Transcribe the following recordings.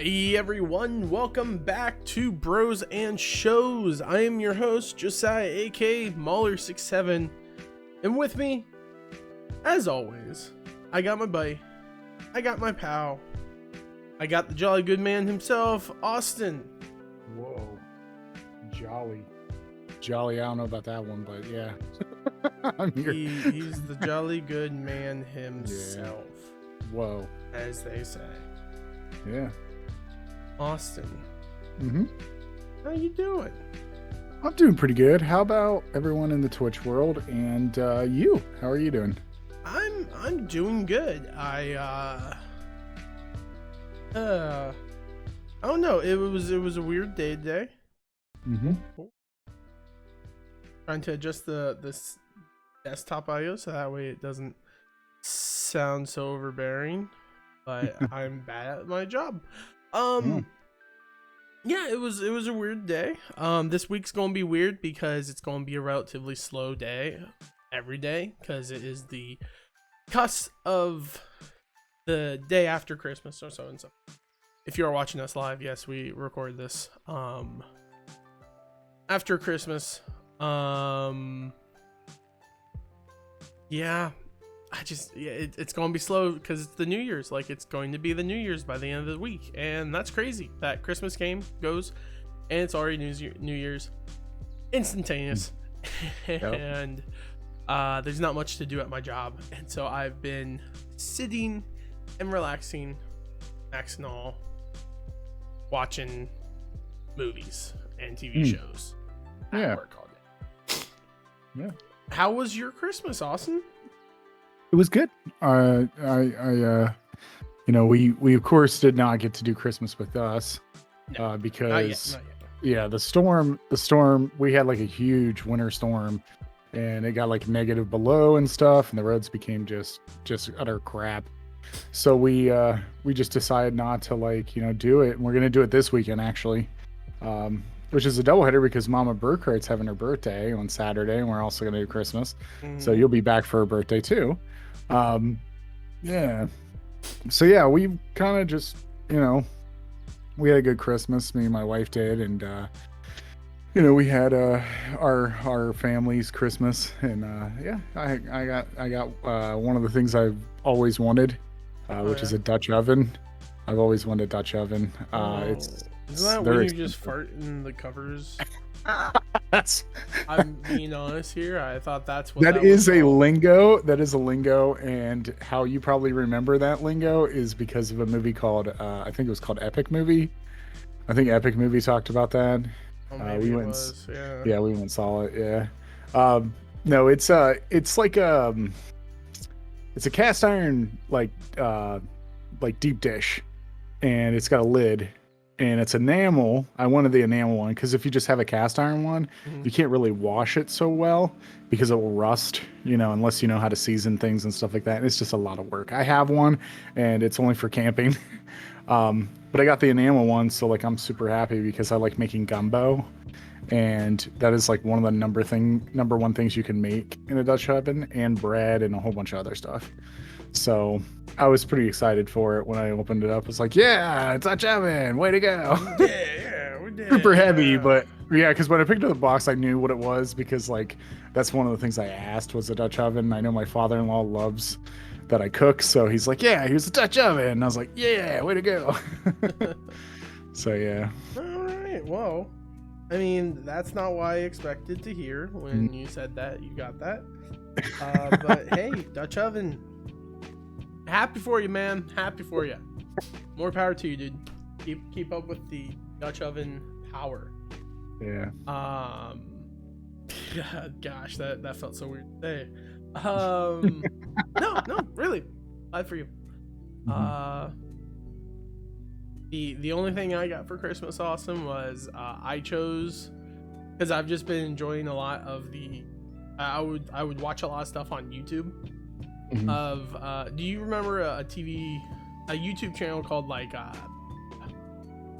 Hey everyone, welcome back to Bros and Shows. I am your host, Josiah, aka Mauler67, and with me, as always, I got my buddy, I got my pal, I got the jolly good man himself, Austin. Whoa, jolly. I don't know about that one, but yeah. I'm here. He's the jolly good man himself. Yeah. Whoa. As they say. Yeah. Austin. Mm-hmm. How you doing? I'm doing pretty good. How about everyone in the Twitch world and you? How are you doing? I'm doing good. I don't know. It was a weird day today. Mm-hmm. Trying to adjust this desktop audio so that way it doesn't sound so overbearing. But I'm bad at my job. Yeah, it was a weird day. This week's gonna be weird because it's gonna be a relatively slow day every day because it is the cusp of the day after Christmas or so and so. If you are watching us live, yes, we record this after Christmas. Yeah. It's going to be slow because it's the New Year's. Like, it's going to be the New Year's by the end of the week. And that's crazy that Christmas goes and it's already New Year's instantaneous. And there's not much to do at my job. And so I've been sitting and relaxing, maxing all, watching movies and TV shows. Yeah. At work all day. Yeah. How was your Christmas, Austin? It was good. We of course did not get to do Christmas with us because not yet. Yeah, the storm, we had like a huge winter storm and it got like negative below and stuff and the roads became just utter crap. So we just decided not to do it. And we're going to do it this weekend actually. Which is a doubleheader because Mama Burkhart's having her birthday on Saturday and we're also going to do Christmas. So you'll be back for her birthday too. Yeah. So yeah, we kind of just, we had a good Christmas. Me and my wife did. And, we had our family's Christmas. And I got one of the things I've always wanted, which is a Dutch oven. I've always wanted a Dutch oven. Isn't that when you just fart in the covers? I'm being honest here. I thought that's what that is a lingo. That is a lingo, and how you probably remember that lingo is because of a movie called I think it was called Epic Movie. I think Epic Movie talked about that. Oh, maybe it was. Yeah, we went and saw it. Yeah. No, it's like it's a cast iron like deep dish, and it's got a lid. And it's enamel. I wanted the enamel one because if you just have a cast iron one, you can't really wash it so well because it will rust, unless you know how to season things and stuff like that. And it's just a lot of work. I have one and it's only for camping. But I got the enamel one. So I'm super happy because I like making gumbo. And that is like one of the number one things you can make in a Dutch oven, and bread and a whole bunch of other stuff. So I was pretty excited for it when I opened it up. It's like, yeah, it's Dutch oven, way to go. Yeah, we did. Super heavy, but yeah, because when I picked up the box, I knew what it was because that's one of the things I asked was a Dutch oven. I know my father-in-law loves that I cook, so he's like, yeah, here's a Dutch oven. And I was like, yeah, way to go. So yeah. All right, well, I mean, that's not what I expected to hear when you said that you got that. But hey, Dutch oven. Happy for you, man. Happy for you. More power to you, dude. Keep up with the Dutch oven power. Yeah. Gosh, that felt so weird today. No, really. Glad for you. The only thing I got for Christmas awesome was I chose, because I've just been enjoying a lot of I would watch a lot of stuff on YouTube. Do you remember a YouTube channel called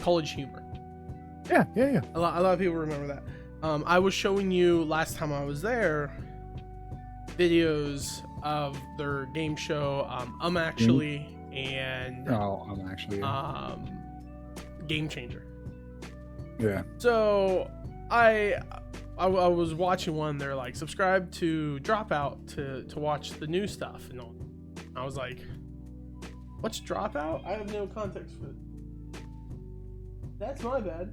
College Humor? Yeah. A lot of people remember that. I was showing you last time I was there videos of their game show, and Game Changer. Yeah. So I was watching one. They're like, subscribe to Dropout to watch the new stuff and all. I was like, what's Dropout? I have no context for it. That's my bad.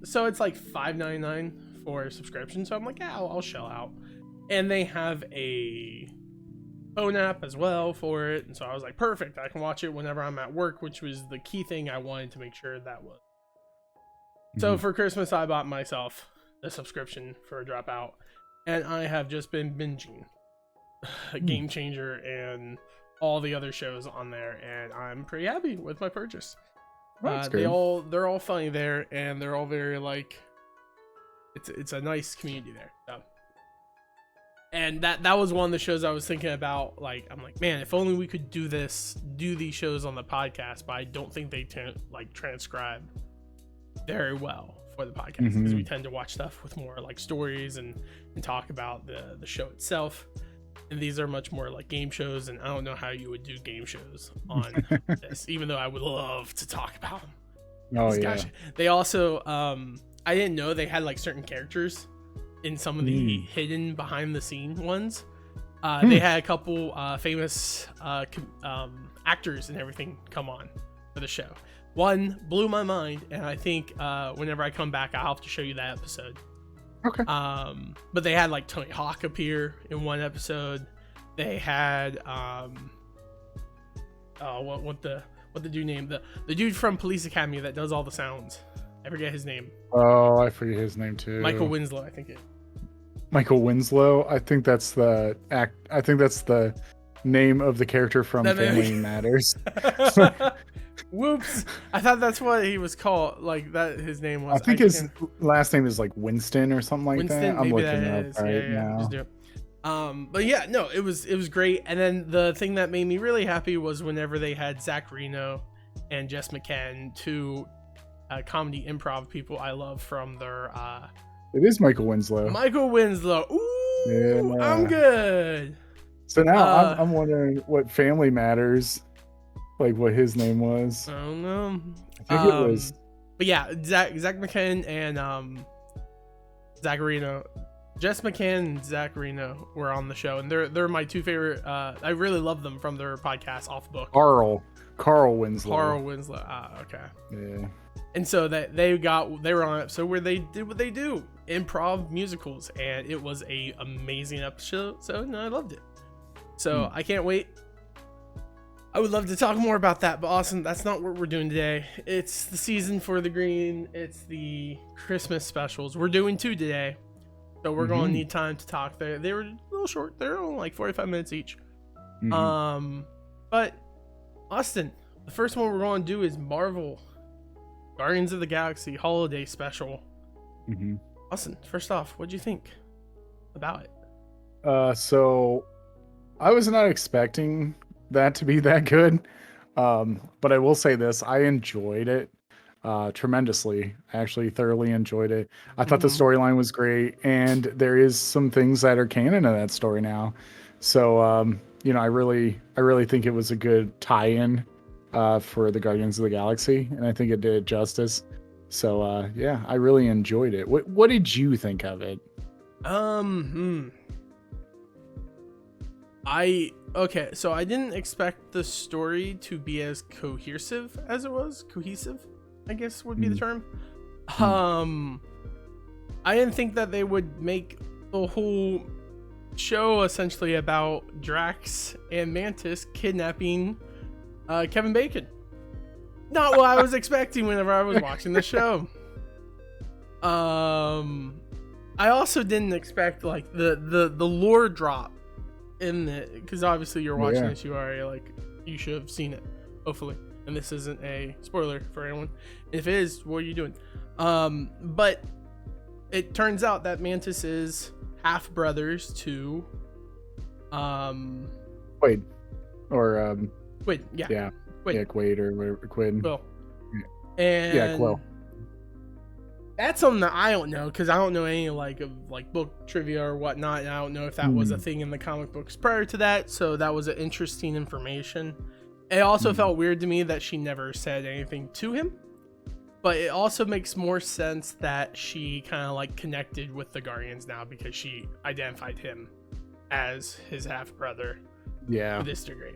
So it's like $5.99 for a subscription. So I'm like, yeah, I'll shell out. And they have a phone app as well for it. And so I was like, perfect. I can watch it whenever I'm at work, which was the key thing I wanted to make sure that was. So for Christmas, I bought myself a subscription for Dropout, and I have just been binging Game Changer and all the other shows on there, and I'm pretty happy with my purchase. They're all funny there, and they're all very like, it's a nice community there. So. And that was one of the shows I was thinking about. Like, I'm like, man, if only we could do these shows on the podcast, but I don't think they transcribe very well for the podcast, because we tend to watch stuff with more like stories and talk about the show itself. And these are much more like game shows, and I don't know how you would do game shows on this, even though I would love to talk about them. Oh, yeah. Gosh, they also, I didn't know they had like certain characters in some of the hidden behind the scene ones. They had a couple famous actors and everything come on for the show. One blew my mind, and I think whenever I come back, I'll have to show you that episode. Okay. But they had like Tony Hawk appear in one episode. They had what the dude named the dude from Police Academy that does all the sounds. I forget his name. Oh, I forget his name too. Michael Winslow, I think it. Michael Winslow. I think that's the name of the character from Family Matters. Whoops! I thought that's what he was called. Like that, his name was. I think his last name is like Winston or something like that. I'm looking it up right now. Just do it. But yeah, no, it was great. And then the thing that made me really happy was whenever they had Zach Reno and Jess McCann, two comedy improv people I love from their. It is Michael Winslow. Michael Winslow. Ooh, yeah. I'm good. So now I'm wondering what Family Matters. Like what his name was. I don't know. I think it was. But yeah, Zach McCann and Zach Reno, Jess McCann and Zach Reno were on the show, and they're my two favorite. I really love them from their podcast Off Book. Carl Winslow. Carl Winslow. Okay. Yeah. And so that they were on an episode where they did what they do, improv musicals, and it was a amazing episode. So I loved it. So I can't wait. I would love to talk more about that, but Austin, that's not what we're doing today. It's the season for the green. It's the Christmas specials. We're doing 2 today, so we're going to need time to talk. They were a little short. They're only like 45 minutes each. But Austin, the first one we're going to do is Marvel Guardians of the Galaxy Holiday Special. Austin, first off, what'd you think about it? So I was not expecting that to be that good, but I will say this: I enjoyed it tremendously. I actually thoroughly enjoyed it. I thought the storyline was great, and there is some things that are canon in that story now. So I really think it was a good tie-in for the Guardians of the Galaxy, and I think it did justice. So yeah, I really enjoyed it. What did you think of it? So I didn't expect the story to be as cohesive as it was. Cohesive, I guess would be the term. I didn't think that they would make the whole show essentially about Drax and Mantis kidnapping Kevin Bacon. Not what I was expecting whenever I was watching the show. I also didn't expect like the lore drop in it, because obviously you're watching this, you should have seen it, hopefully, and this isn't a spoiler for anyone. If it is, what are you doing? But it turns out that Mantis is half brothers to Quaid, or Quaid, yeah, Quaid or whatever, Quaid. Quill. And Quill. That's something that I don't know, because I don't know any of book trivia or whatnot, and I don't know if that was a thing in the comic books prior to that. So that was an interesting information It also felt weird to me that she never said anything to him. But it also makes more sense that she kind of like connected with the Guardians now because she identified him as his half brother. Yeah. To this degree.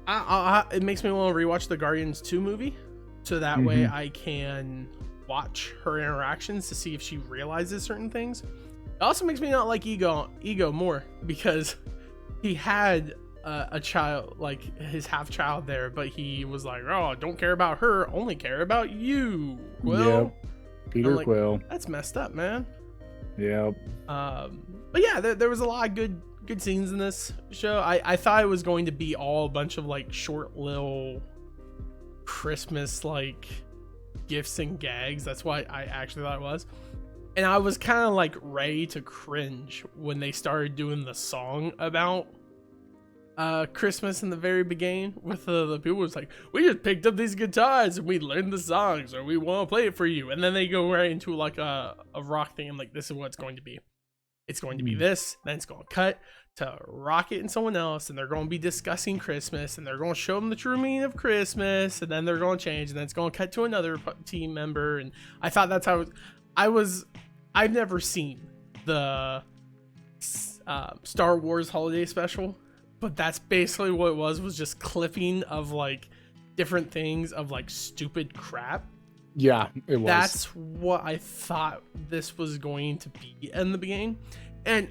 It makes me want to rewatch the Guardians 2 movie, so that way I can watch her interactions to see if she realizes certain things. It also makes me not like Ego more because he had a child, like his half child there, but he was like, oh, don't care about her, only care about you, Quill. Yep. Peter like, Quill. That's messed up, man. Yep. But yeah, there was a lot of good scenes in this show. I thought it was going to be all a bunch of like short little Christmas like gifts and gags. That's what I actually thought it was. And I was kind of like ready to cringe when they started doing the song about Christmas in the very beginning with the people was like, we just picked up these guitars and we learned the songs, or we want to play it for you. And then they go right into like a rock thing. I'm like, this is what it's going to be. It's going to be this, then it's going to cut to Rocket and someone else, and they're going to be discussing Christmas, and they're going to show them the true meaning of Christmas, and then they're going to change, and then it's going to cut to another team member. And I thought that's how I've never seen the Star Wars holiday special, but that's basically what it was just clipping of like different things of like stupid crap. Yeah, it was. That's what I thought this was going to be in the beginning. And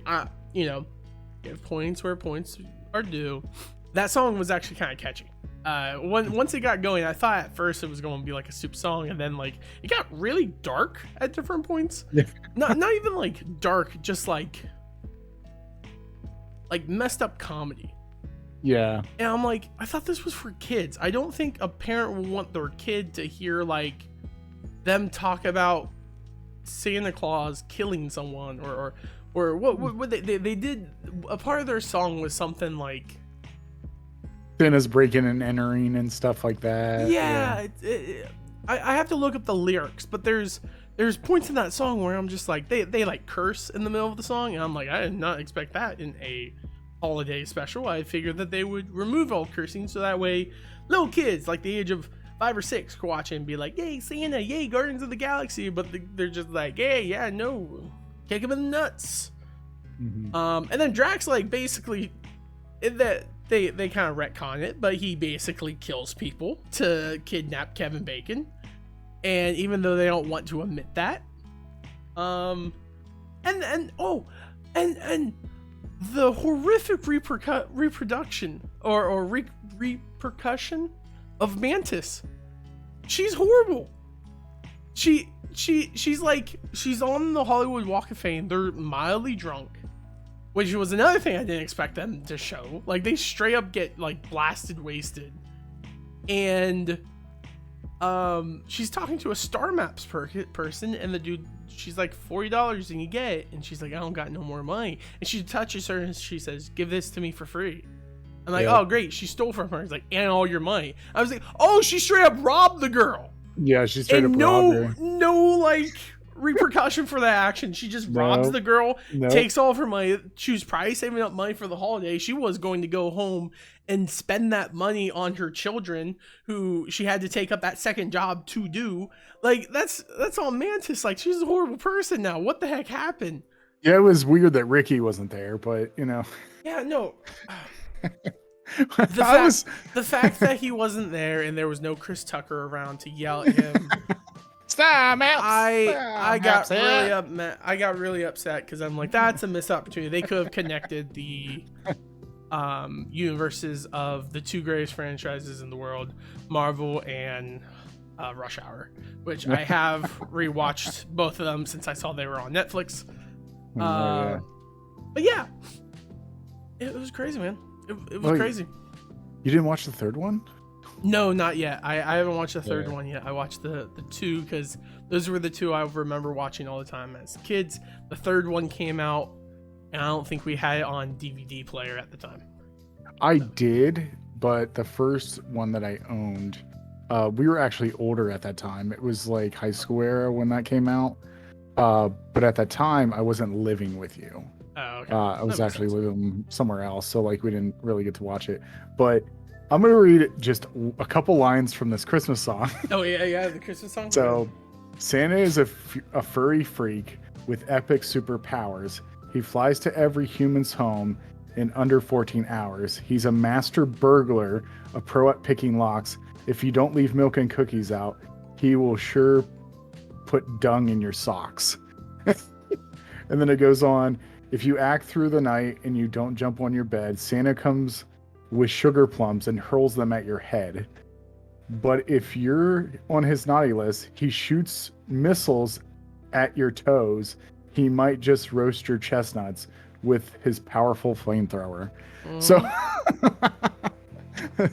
give points where points are due. That song was actually kind of catchy. Once it got going, I thought at first it was going to be like a soup song, and then like it got really dark at different points. not even like dark, just like messed up comedy. Yeah. And I'm like, I thought this was for kids. I don't think a parent would want their kid to hear like them talk about Santa Claus killing someone or what they did. A part of their song was something like Santa's breaking and entering and stuff like that. Yeah. I have to look up the lyrics, but there's points in that song where I'm just like they like curse in the middle of the song, and I'm like, I did not expect that in a holiday special. I figured that they would remove all cursing so that way little kids like the age of 5 or 6 could watch it and be like, yay Santa, yay Guardians of the Galaxy, but they're just like, hey, yeah, no, kick him in the nuts. And then Drax like basically that they kind of retcon it, but he basically kills people to kidnap Kevin Bacon, and even though they don't want to admit that, and the horrific reproduction or repercussion of Mantis. She's horrible. She's like, she's on the Hollywood Walk of Fame. They're mildly drunk, which was another thing I didn't expect them to show. Like they straight up get like blasted wasted, and she's talking to a Star Maps person, and the dude, she's like, $40 and you get it, and she's like, I don't got no more money, and she touches her and she says, give this to me for free. I'm like, oh great, she stole from her. It's like, and all your money. I was like, oh, she straight up robbed the girl. Yeah, she straight up robbed her. No like repercussion for that action. She just robs the girl, takes all of her money. She was probably saving up money for the holiday. She was going to go home and spend that money on her children, who she had to take up that second job to do. Like that's all Mantis. Like, she's a horrible person now. What the heck happened? Yeah, it was weird that Ricky wasn't there, but you know. Yeah, no. The fact that he wasn't there and there was no Chris Tucker around to yell at him. I got really upset because I'm like, that's a missed opportunity. They could have connected the universes of the 2 greatest franchises in the world, Marvel and Rush Hour, which I have rewatched both of them since I saw they were on Netflix. But yeah, it was crazy, man. It was crazy. You didn't watch the third one? No, not yet. I haven't watched the third one yet. I watched the 2 because those were the 2 I remember watching all the time as kids. The third one came out, and I don't think we had it on DVD player at the time. I did, but the first one that I owned, we were actually older at that time. It was like high school era when that came out. But at that time, I wasn't living with you. Oh, okay. I was That makes actually sense. living somewhere else, so like we didn't really get to watch it. But I'm gonna read just a couple lines from this Christmas song. Oh yeah, yeah, the Christmas song. Yeah. So, Santa is a furry freak with epic superpowers. He flies to every human's home in under 14 hours. He's a master burglar, a pro at picking locks. If you don't leave milk and cookies out, he will sure put dung in your socks. And then it goes on, if you act through the night and you don't jump on your bed, Santa comes with sugar plums and hurls them at your head. But if you're on his naughty list, he shoots missiles at your toes. He might just roast your chestnuts with his powerful flamethrower. So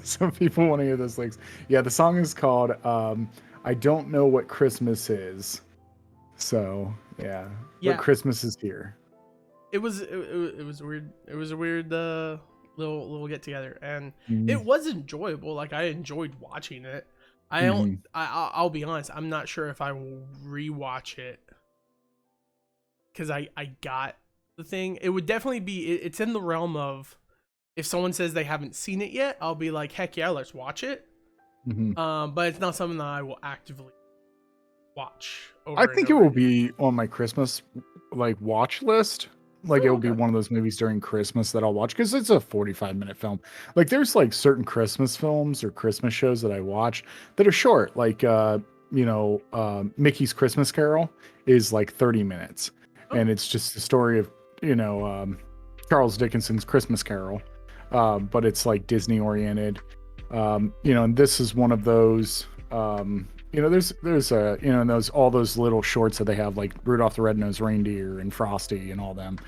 some people want to hear those lyrics. Yeah, the song is called I Don't Know What Christmas Is. So, yeah. But Christmas is here. It was weird. It was a weird little get together, and it was enjoyable. Like, I enjoyed watching it. I'll be honest, I'm not sure if I will rewatch it because I got the thing. It would definitely be it's in the realm of, if someone says they haven't seen it yet, I'll be like, heck yeah, let's watch it. But it's not something that I will actively watch over I think it will be on my Christmas like watch list. Like it will be one of those movies during Christmas that I'll watch because it's a 45-minute film. Like there's like certain Christmas films or Christmas shows that I watch that are short. Like Mickey's Christmas Carol is like 30 minutes, and it's just the story of Charles Dickens's Christmas Carol, but it's like Disney oriented. And this is one of those. There's all those little shorts that they have, like Rudolph the Red-Nosed Reindeer and Frosty and all them.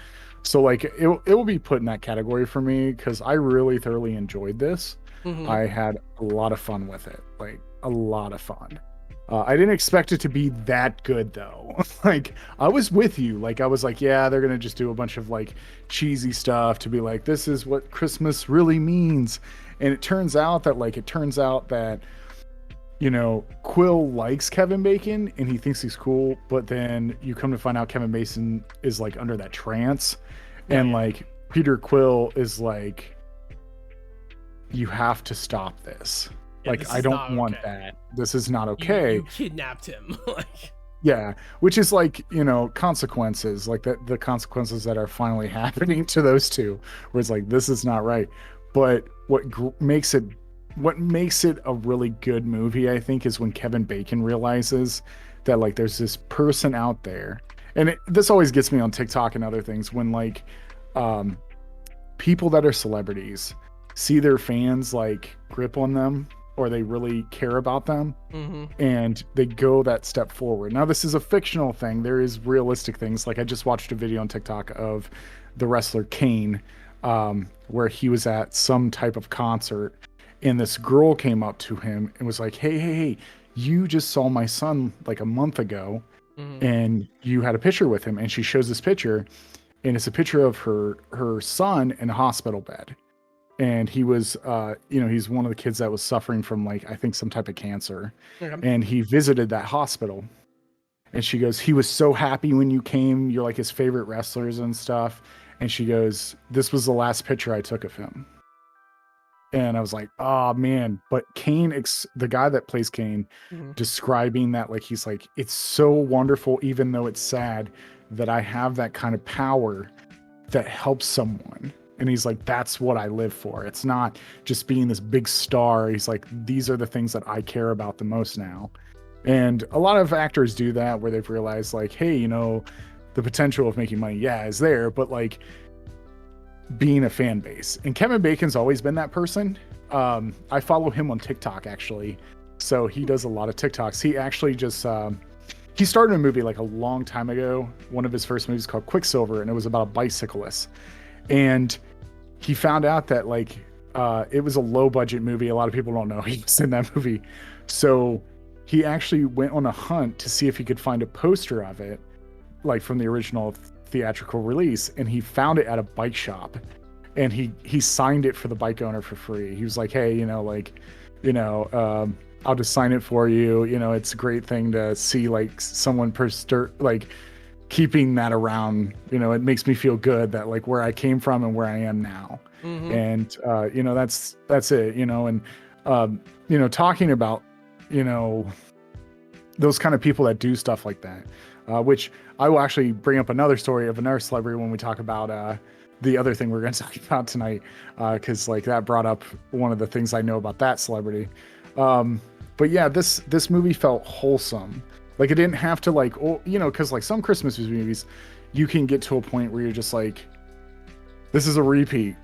So like it will be put in that category for me because I really thoroughly enjoyed this. I had a lot of fun with it, like a lot of fun. I didn't expect it to be that good though. Like I was with you. Like I was like, yeah, they're gonna just do a bunch of like cheesy stuff to be like, this is what Christmas really means. And it turns out that Quill likes Kevin Bacon and he thinks he's cool, but then you come to find out Kevin Bacon is like under that trance, and like Peter Quill is like, you have to stop this. Yeah, like, I don't want that. This is not okay. You kidnapped him. Like, yeah, which is like, consequences, like the consequences that are finally happening to those two, where it's like, this is not right. But what makes it a really good movie, I think, is when Kevin Bacon realizes that like there's this person out there, and this always gets me on TikTok and other things, when like people that are celebrities see their fans like grip on them, or they really care about them, and they go that step forward. Now, this is a fictional thing. There is realistic things. Like I just watched a video on TikTok of the wrestler Kane, where he was at some type of concert, and this girl came up to him and was like, hey, you just saw my son like a month ago, and you had a picture with him. And she shows this picture, and it's a picture of her son in a hospital bed. And he was, he's one of the kids that was suffering from like, I think some type of cancer. And he visited that hospital. And she goes, he was so happy when you came. You're like his favorite wrestlers and stuff. And she goes, this was the last picture I took of him. And I was like, oh man. But Kane, the guy that plays Kane, describing that, like, he's like, it's so wonderful, even though it's sad, that I have that kind of power that helps someone. And he's like, that's what I live for. It's not just being this big star. He's like, these are the things that I care about the most now. And a lot of actors do that, where they've realized like, hey, the potential of making money, is there, but like being a fan base. And Kevin Bacon's always been that person. I follow him on TikTok, actually. So he does a lot of TikToks. He actually just, he started a movie like a long time ago. One of his first movies called Quicksilver, and it was about a bicyclist. And he found out that like it was a low budget movie. A lot of people don't know he was in that movie. So he actually went on a hunt to see if he could find a poster of it, like from the original theatrical release, and he found it at a bike shop, and he signed it for the bike owner for free. He was like, hey, I'll just sign it for you. It's a great thing to see like someone keeping that around, it makes me feel good that like where I came from and where I am now. Mm-hmm. And that's it, and talking about, those kind of people that do stuff like that, which I will actually bring up another story of another celebrity when we talk about the other thing we're going to talk about tonight, because like that brought up one of the things I know about that celebrity. But yeah, this movie felt wholesome. Like it didn't have to like, because like some Christmas movies, you can get to a point where you're just like, this is a repeat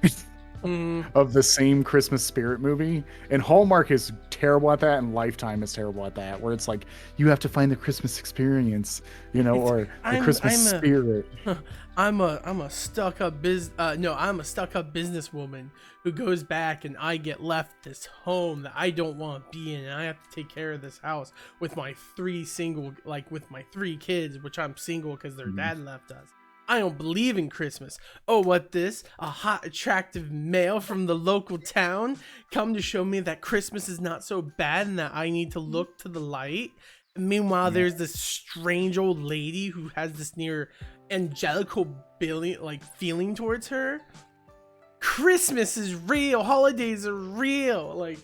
of the same Christmas spirit movie. And Hallmark is terrible at that, and Lifetime is terrible at that, where it's like you have to find the Christmas experience, or the Christmas spirit. I'm a stuck-up businesswoman who goes back, and I get left this home that I don't want to be in, and I have to take care of this house with my three kids, which I'm single because their dad left us. I don't believe in Christmas. Oh, what this? A hot, attractive male from the local town come to show me that Christmas is not so bad and that I need to look to the light. And meanwhile, there's this strange old lady who has this near angelical feeling towards her. Christmas is real. Holidays are real. Like,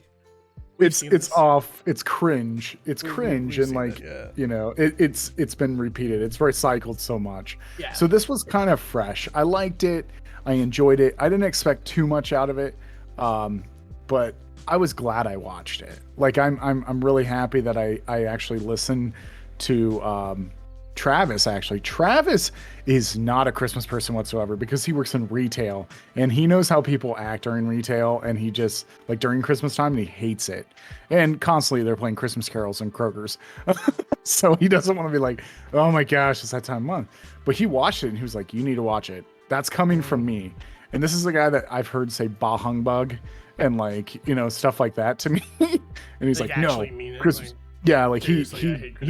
it's off. It's cringe. It's cringe, and like that, yeah. It's been repeated. It's recycled so much. Yeah. So this was kind of fresh. I liked it. I enjoyed it. I didn't expect too much out of it, but I was glad I watched it. Like I'm really happy that I actually listened to Travis. Actually, Travis is not a Christmas person whatsoever because he works in retail and he knows how people act during retail, and he just like during Christmas time, and he hates it. And constantly they're playing Christmas carols and Kroger's. So he doesn't want to be like, oh my gosh, it's that time of month. But he watched it and he was like, you need to watch it. That's coming from me. And this is a guy that I've heard say bah humbug and like, stuff like that to me. And he's like, no, Christmas. Yeah, like he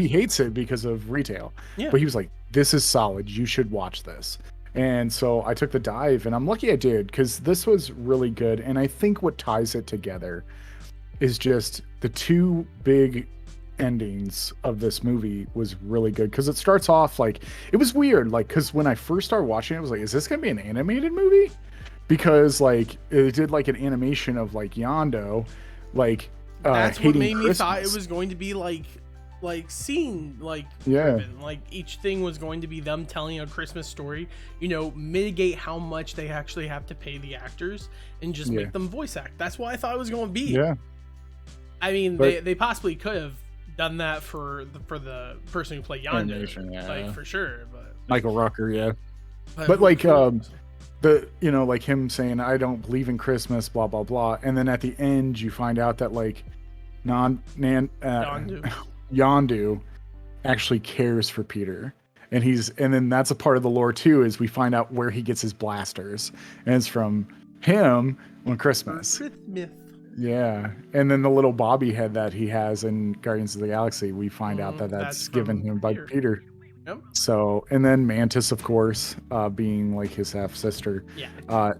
hates it because of retail. Yeah. But he was like, this is solid. You should watch this. And so I took the dive, and I'm lucky I did, because this was really good. And I think what ties it together is just the two big endings of this movie was really good, because it starts off like, it was weird, like, because when I first started watching it, I was like, is this gonna be an animated movie? Because like it did like an animation of like Yondo, like that's what made me Christmas. thought it was going to be like scene driven. Like each thing was going to be them telling a Christmas story, mitigate how much they actually have to pay the actors and just make them voice act. That's what I thought it was going to be. Yeah, I mean, they possibly could have done that for the person who played Yondo, like for sure. But Michael Rooker, but like the like him saying, I don't believe in Christmas, blah blah blah, and then at the end you find out that like Yondu actually cares for Peter, and then that's a part of the lore too, is we find out where he gets his blasters, and it's from him on Christmas. Yeah, and then the little Bobby head that he has in Guardians of the Galaxy, we find out that's given him by Peter. Yep. So, and then Mantis, of course, being like his half sister,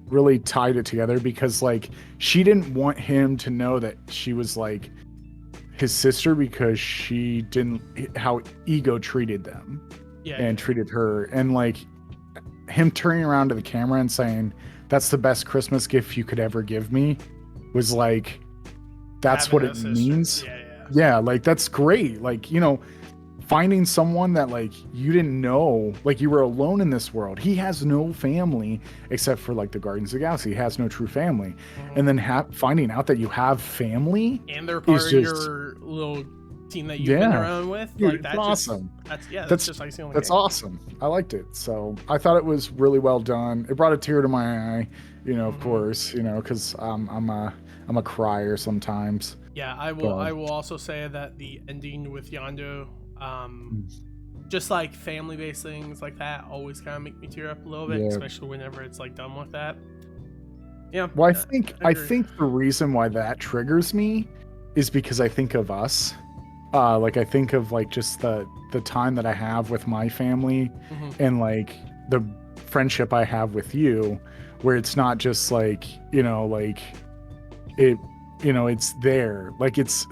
really tied it together, because like she didn't want him to know that she was like his sister, because she didn't how Ego treated them treated her, and like him turning around to the camera and saying, "That's the best Christmas gift you could ever give me," was like, that's what it means. Yeah, like that's great. Like, finding someone that like you didn't know, like you were alone in this world. He has no family except for like the Guardians of the Galaxy. He has no true family. And then finding out that you have family and they're part of your little team that you've been around with. Dude, like, that's awesome. That's just icing on the That's cake. awesome. I liked it. So I thought it was really well done. It brought a tear to my eye, of course, because I'm a crier sometimes. Yeah, I will also say that the ending with Yondo, just like family-based things like that always kind of make me tear up a little bit, especially whenever it's like done like that. Yeah. Well, I think the reason why that triggers me is because I think of us. Like I think of like just the time that I have with my family, and like the friendship I have with you, where it's not just like, like you know, it's there. Like it's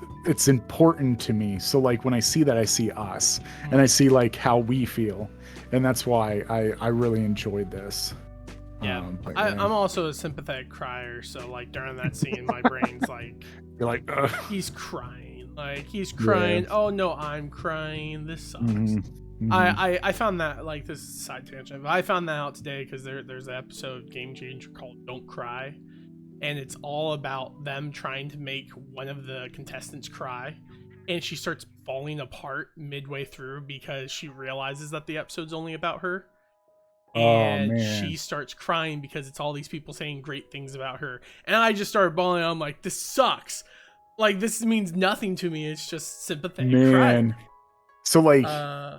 important to me. So like when I see that, I see us, and I see like how we feel, and that's why I really enjoyed this. Yeah. But I'm also a sympathetic crier, so like during that scene, my brain's like, you're like, ugh. he's crying, like he's crying. Oh no, I'm crying. This sucks. Mhm. I found that, like, this is a side tangent, but I found that out today because there's an episode Game Changer called "Don't Cry," and it's all about them trying to make one of the contestants cry, and she starts falling apart midway through because she realizes that the episode's only about her. Oh And man. she starts crying because it's all these people saying great things about her, and I just started bawling. I'm like, this sucks, like this means nothing to me. It's just sympathetic crying. So like, Yeah.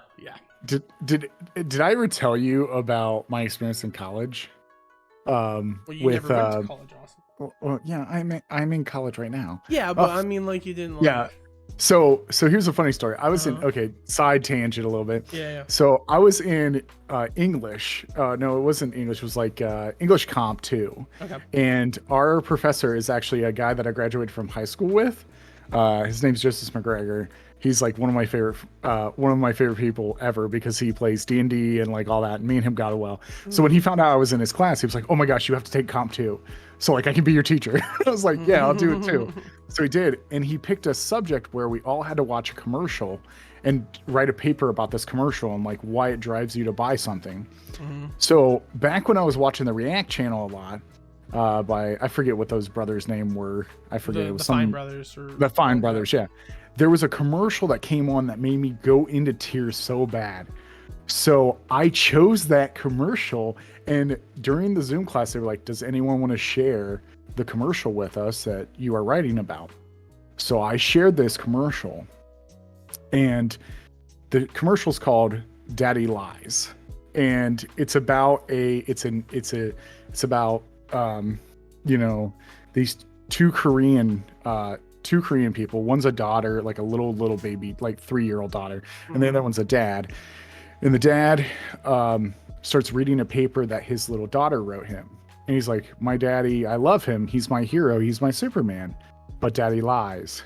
did I ever tell you about my experience in college? Well, you With never went to college, Austin. well, yeah, I'm in college right now. Yeah, but I mean, like, you didn't. Like, Yeah. So here's a funny story. I was in, Uh-huh. okay, side tangent a little bit. Yeah. So I was in English. No, it wasn't English. It was like English Comp 2. Okay. And our professor is actually a guy that I graduated from high school with. His name's Justice McGregor. He's like one of my favorite people ever because he plays D&D and like all that. And me and him got well. So when he found out I was in his class, he was like, "Oh my gosh, you have to take Comp 2. So like I can be your teacher." I was like, "Yeah, I'll do it too." So he did, and he picked a subject where we all had to watch a commercial and write a paper about this commercial and like why it drives you to buy something. So back when I was watching the React channel a lot, by I forget what those brothers' name were. I forget. It was the Fine Brothers. The Fine Brothers, yeah. There was a commercial that came on that made me go into tears so bad. So I chose that commercial, and during the Zoom class, they were like, "Does anyone want to share the commercial with us that you are writing about?" So I shared this commercial, and the commercial's called "Daddy Lies," and it's about you know, these two Korean people. One's a daughter, like a little baby, like 3-year-old daughter, and the other one's a dad. And the dad starts reading a paper that his little daughter wrote him. And he's like, "My daddy, I love him. He's my hero. He's my Superman. But daddy lies."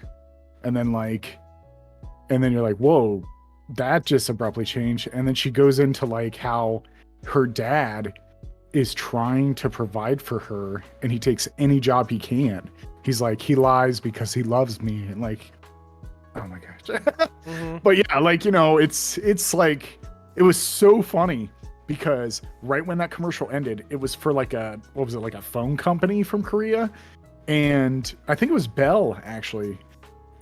And then you're like, whoa, that just abruptly changed. And then she goes into like how her dad is trying to provide for her and he takes any job he can. He's like, he lies because he loves me. And like, oh my gosh. But yeah, like, you know, it's like, it was so funny because right when that commercial ended, it was for like what was it, like a phone company from Korea? And I think it was Bell actually.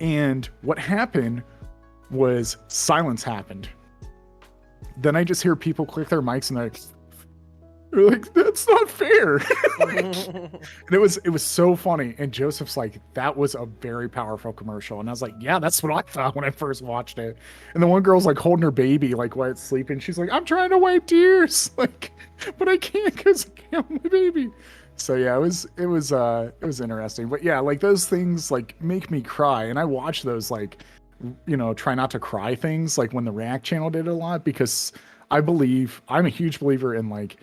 And what happened was silence happened. Then I just hear people click their mics and they're like, "That's not fair." And it was so funny. And Joseph's like, "That was a very powerful commercial." And I was like, "Yeah, that's what I thought when I first watched it." And the one girl's like holding her baby, like while it's sleeping. She's like, "I'm trying to wipe tears, like, but I can't because I can't have my baby." So yeah, it was interesting. But yeah, like those things like make me cry. And I watch those like, you know, try not to cry things like when the React channel did it a lot, because I'm a huge believer in like,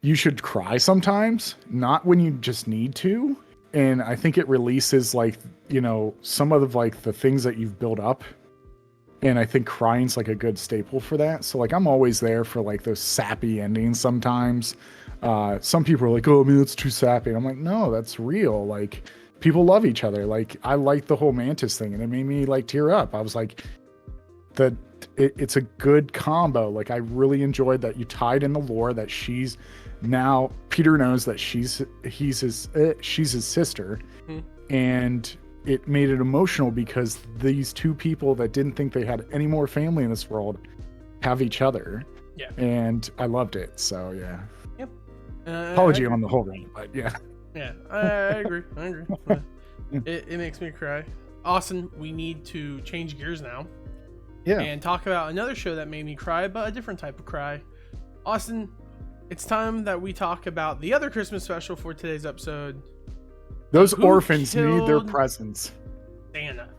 you should cry sometimes, not when you just need to. And I think it releases like, you know, some of like the things that you've built up. And I think crying's like a good staple for that. So like, I'm always there for like those sappy endings sometimes. Some people are like, "Oh, I mean, that's too sappy." And I'm like, no, that's real. Like, people love each other. Like, I like the whole Mantis thing and it made me like tear up. I was like, it's a good combo. Like, I really enjoyed that you tied in the lore that she's now, Peter knows that she's his sister. And it made it emotional because these two people that didn't think they had any more family in this world have each other. Yeah. And I loved it. So yeah. Yep. Apology on the whole run, but yeah. Yeah, I agree. It makes me cry. Austin, we need to change gears now. Yeah. And talk about another show that made me cry, but a different type of cry. Austin, it's time that we talk about the other Christmas special for today's episode. Those Who orphans need their killed presents. Santa.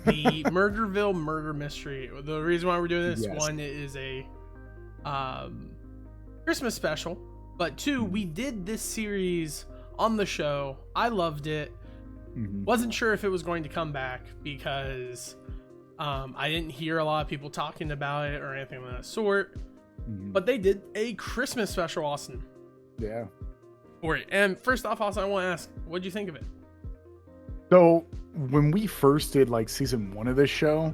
The Murderville murder mystery. The reason why we're doing this, Yes. one, it is a Christmas special, but two, we did this series on the show. I loved it. Wasn't sure if it was going to come back because I didn't hear a lot of people talking about it or anything of that sort. But they did a Christmas special, Austin. Yeah. For it. And first off, Austin, I want to ask, what did you think of it? So when we first did like season 1 of this show,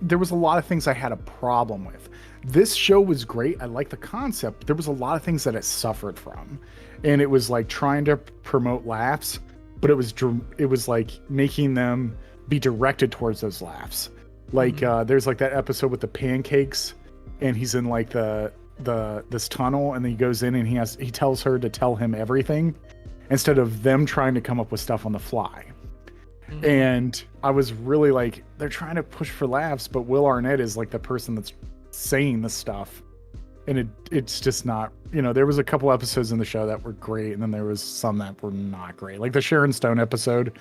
there was a lot of things I had a problem with. This show was great. I like the concept, but there was a lot of things that it suffered from. And it was like trying to promote laughs, but it was like making them be directed towards those laughs. Like there's like that episode with the pancakes, and he's in like this tunnel, and then he goes in and he tells her to tell him everything instead of them trying to come up with stuff on the fly. And I was really like, they're trying to push for laughs, but Will Arnett is like the person that's saying the stuff, and it's just not, there was a couple episodes in the show that were great, and then there was some that were not great. Like the Sharon Stone episode,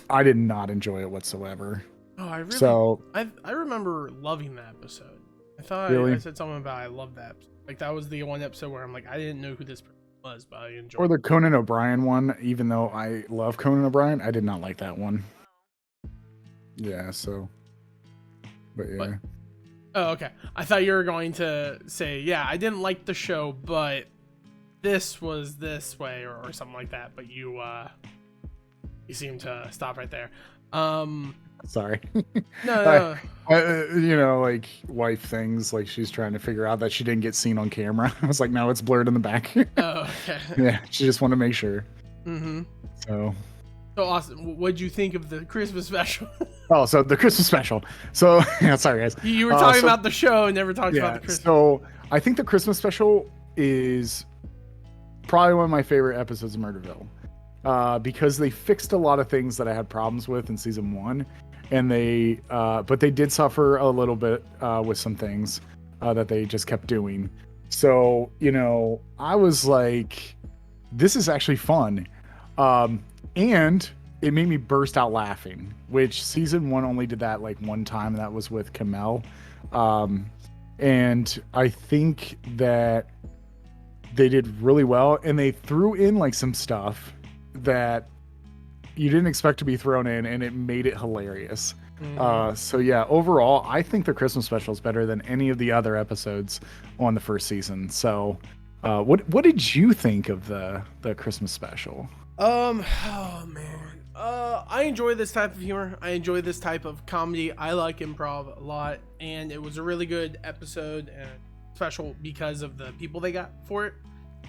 I did not enjoy it whatsoever. Oh, I remember loving that episode. I thought I said something about I love that. Like that was the one episode where I'm like, I didn't know who this person was, but I enjoyed it. Or the Conan O'Brien one, even though I love Conan O'Brien, I did not like that one. Yeah, so. But yeah. Oh, okay. I thought you were going to say, yeah, I didn't like the show, but this was this way or something like that. But you seem to stop right there. Sorry. No. Like wife things, like she's trying to figure out that she didn't get seen on camera. I was like, no, it's blurred in the back. Oh, okay. Yeah, she just wanted to make sure. So Austin, what'd you think of the Christmas special? So the Christmas special. So yeah, sorry guys. You were talking about the show and never talked about the Christmas. So I think the Christmas special is probably one of my favorite episodes of Murderville. Because they fixed a lot of things that I had problems with in season 1, and but they did suffer a little bit with some things that they just kept doing. So I was like, this is actually fun, and it made me burst out laughing. Which season 1 only did that like one time, and that was with Kamel, and I think that they did really well, and they threw in like some stuff that you didn't expect to be thrown in, and it made it hilarious. So yeah, overall, I think the Christmas special is better than any of the other episodes on the first season. So what did you think of the Christmas special? Oh man, I enjoy this type of humor. I enjoy this type of comedy. I like improv a lot, and it was a really good episode and special because of the people they got for it.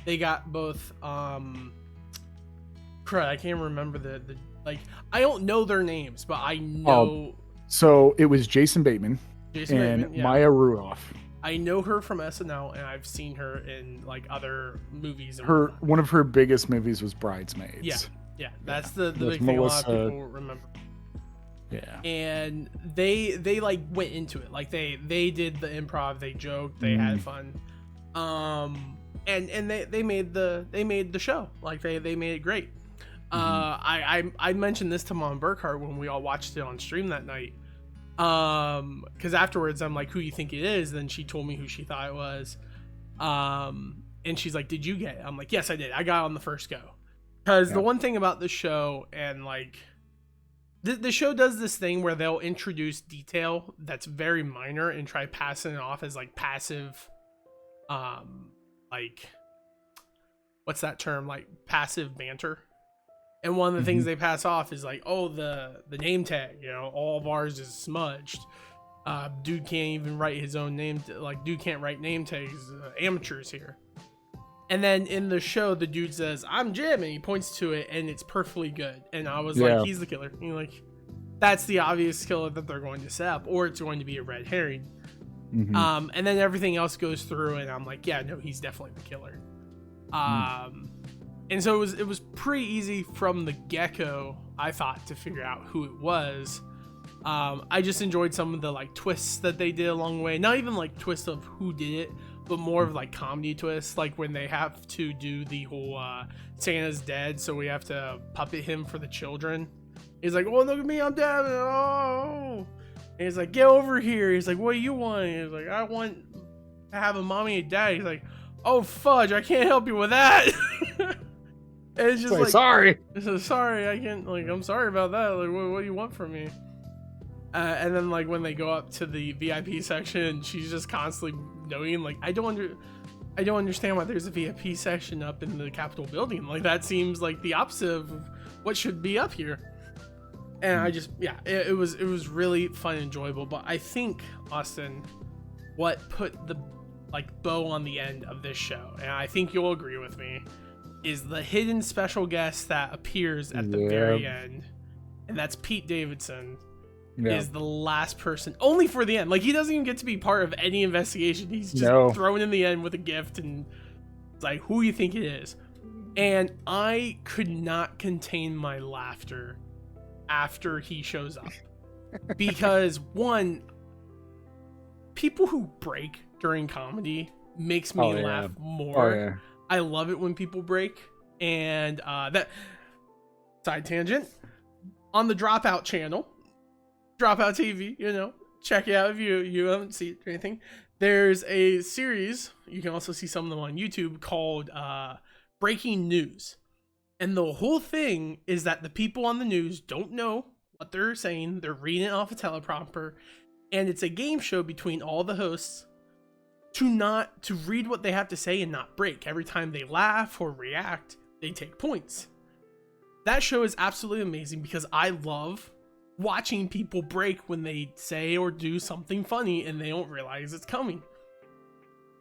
They got both I can't remember the like, I don't know their names, but I know. So it was Jason Bateman and yeah. Maya Rudolph. I know her from SNL, and I've seen her in like other movies. And one of her biggest movies was Bridesmaids. Yeah, that's the big thing a lot of people remember. Yeah, and they like went into it, like they did the improv, they joked, they had fun, and they made the show, like they made it great. I mentioned this to Mom Burkhart when we all watched it on stream that night. Because afterwards I'm like, who you think it is? Then she told me who she thought it was. And she's like, did you get it? I'm like, yes, I did. I got it on the first go. Because the one thing about the show, and like the show does this thing where they'll introduce detail that's very minor and try passing it off as like passive, like what's that term? Like passive banter. And one of the things they pass off is like, oh, the name tag, all of ours is smudged. Dude can't even write his own name. Dude can't write name tags. Amateurs here. And then in the show, the dude says, I'm Jim. And he points to it, and it's perfectly good. And I was like, he's the killer. Like, that's the obvious killer that they're going to set up, or it's going to be a red herring. And then everything else goes through, and I'm like, yeah, no, he's definitely the killer. And so it was pretty easy from the get-go, I thought, to figure out who it was. I just enjoyed some of the like twists that they did along the way. Not even like twists of who did it, but more of like comedy twists, like when they have to do the whole Santa's dead, so we have to puppet him for the children. He's like, oh, look at me, I'm dead. Oh, and he's like, get over here. He's like, what do you want? He's like, I want to have a mommy and daddy. He's like, oh fudge, I can't help you with that. And it's just like, sorry. Sorry, I can't, like, I'm sorry about that. Like, what do you want from me? And then, like, when they go up to the VIP section, she's just constantly knowing, like, I don't understand why there's a VIP section up in the Capitol building. Like, that seems like the opposite of what should be up here. And I just, yeah, it was really fun and enjoyable. But I think, Austin, what put the, like, bow on the end of this show, and I think you'll agree with me, is the hidden special guest that appears at the very end. And that's Pete Davidson. Is the last person, only for the end. Like, he doesn't even get to be part of any investigation. He's just thrown in the end with a gift, and it's like, who you think it is? And I could not contain my laughter after he shows up. Because, one, people who break during comedy makes me laugh more. I love it when people break. And that side tangent, on the Dropout channel, Dropout TV, you know, check it out if you haven't seen it or anything. There's a series, you can also see some of them on YouTube, called Breaking News. And the whole thing is that the people on the news don't know what they're saying. They're reading it off a teleprompter. And it's a game show between all the hosts to read what they have to say and not break. Every time they laugh or react, they take points. That show is absolutely amazing because I love watching people break when they say or do something funny and they don't realize it's coming.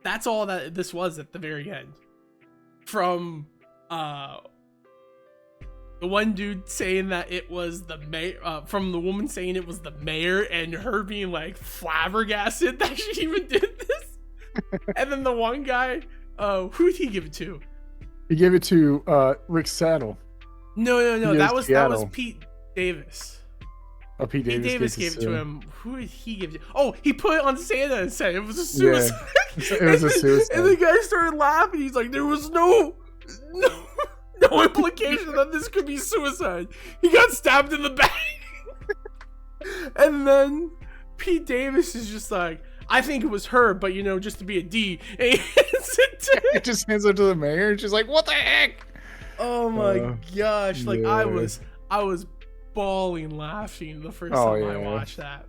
That's all that this was at the very end. From the one dude saying that it was the mayor, from the woman saying it was the mayor, and her being like flabbergasted that she even did this. And then the one guy, who did he give it to? He gave it to Rick Saddle. No, that was Pete Davis. Oh, Pete Davis gave it to him. Who did he give it to? Oh, he put it on Santa and said it was a suicide. Yeah, it was a suicide. And the guy started laughing. He's like, there was no implication that this could be suicide. He got stabbed in the back. And then Pete Davis is just like, I think it was her, but, you know, just to be a D. And he just hands it to the mayor, and she's like, what the heck? Oh my gosh. Like, I was bawling laughing the first time I watched that.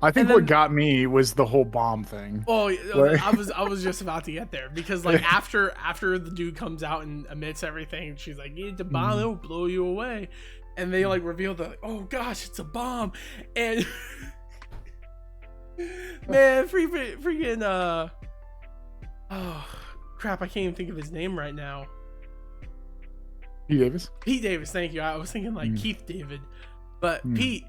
I think what got me was the whole bomb thing. Oh, I was just about to get there because, like, after the dude comes out and admits everything, she's like, "It's a bomb, it'll blow you away," and they like reveal the, oh gosh, it's a bomb, and man, freaking oh crap, I can't even think of his name right now. Pete Davis, thank you. I was thinking like Keith David, but Pete.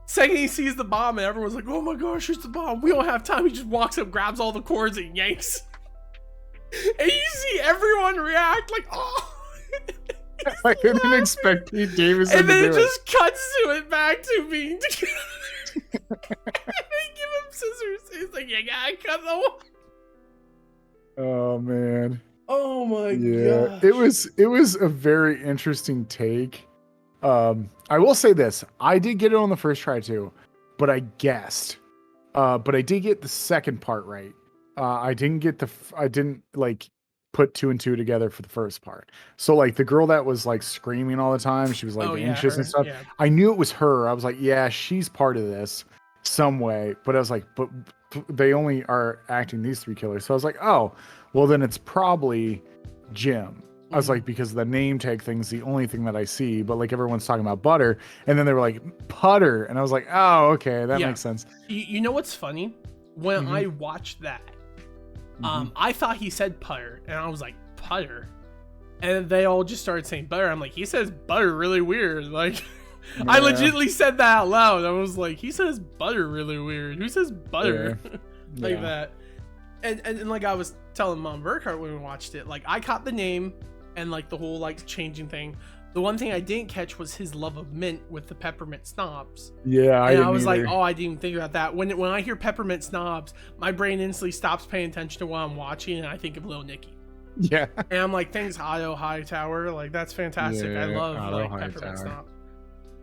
Second he sees the bomb and everyone's like, oh my gosh, it's the bomb. We don't have time. He just walks up, grabs all the cords and yanks. And you see everyone react like, oh. I didn't expect Pete Davis and then to it do just cuts to it back to being together. They give him scissors. He's like, you gotta cut the one. Oh man. Oh my god. It was a very interesting take. I will say this. I did get it on the first try too, but I guessed. But I did get the second part right. I didn't like put two and two together for the first part. So like the girl that was like screaming all the time, she was like anxious and stuff. Yeah. I knew it was her. I was like, yeah, she's part of this some way. But I was like, but they only are acting these three killers. So I was like, oh, well then it's probably Jim. I was like, because the name tag thing's the only thing that I see, but like everyone's talking about butter, and then they were like putter, and I was like, oh, okay, that makes sense. You know what's funny? When I watched that, I thought he said putter, and I was like, putter, and they all just started saying butter. I'm like, he says butter really weird. Like, I legitimately said that out loud. I was like, he says butter really weird. Who says butter like that? And like I was telling Mom Burkhart when we watched it, like I caught the name. And like the whole like changing thing. The one thing I didn't catch was his love of mint with the peppermint snobs. Yeah, I was like, oh, I didn't even think about that. When I hear peppermint snobs, my brain instantly stops paying attention to what I'm watching, and I think of Lil Nicky. Yeah. And I'm like, thanks, Otto Hightower. Like that's fantastic. I love like peppermint snobs.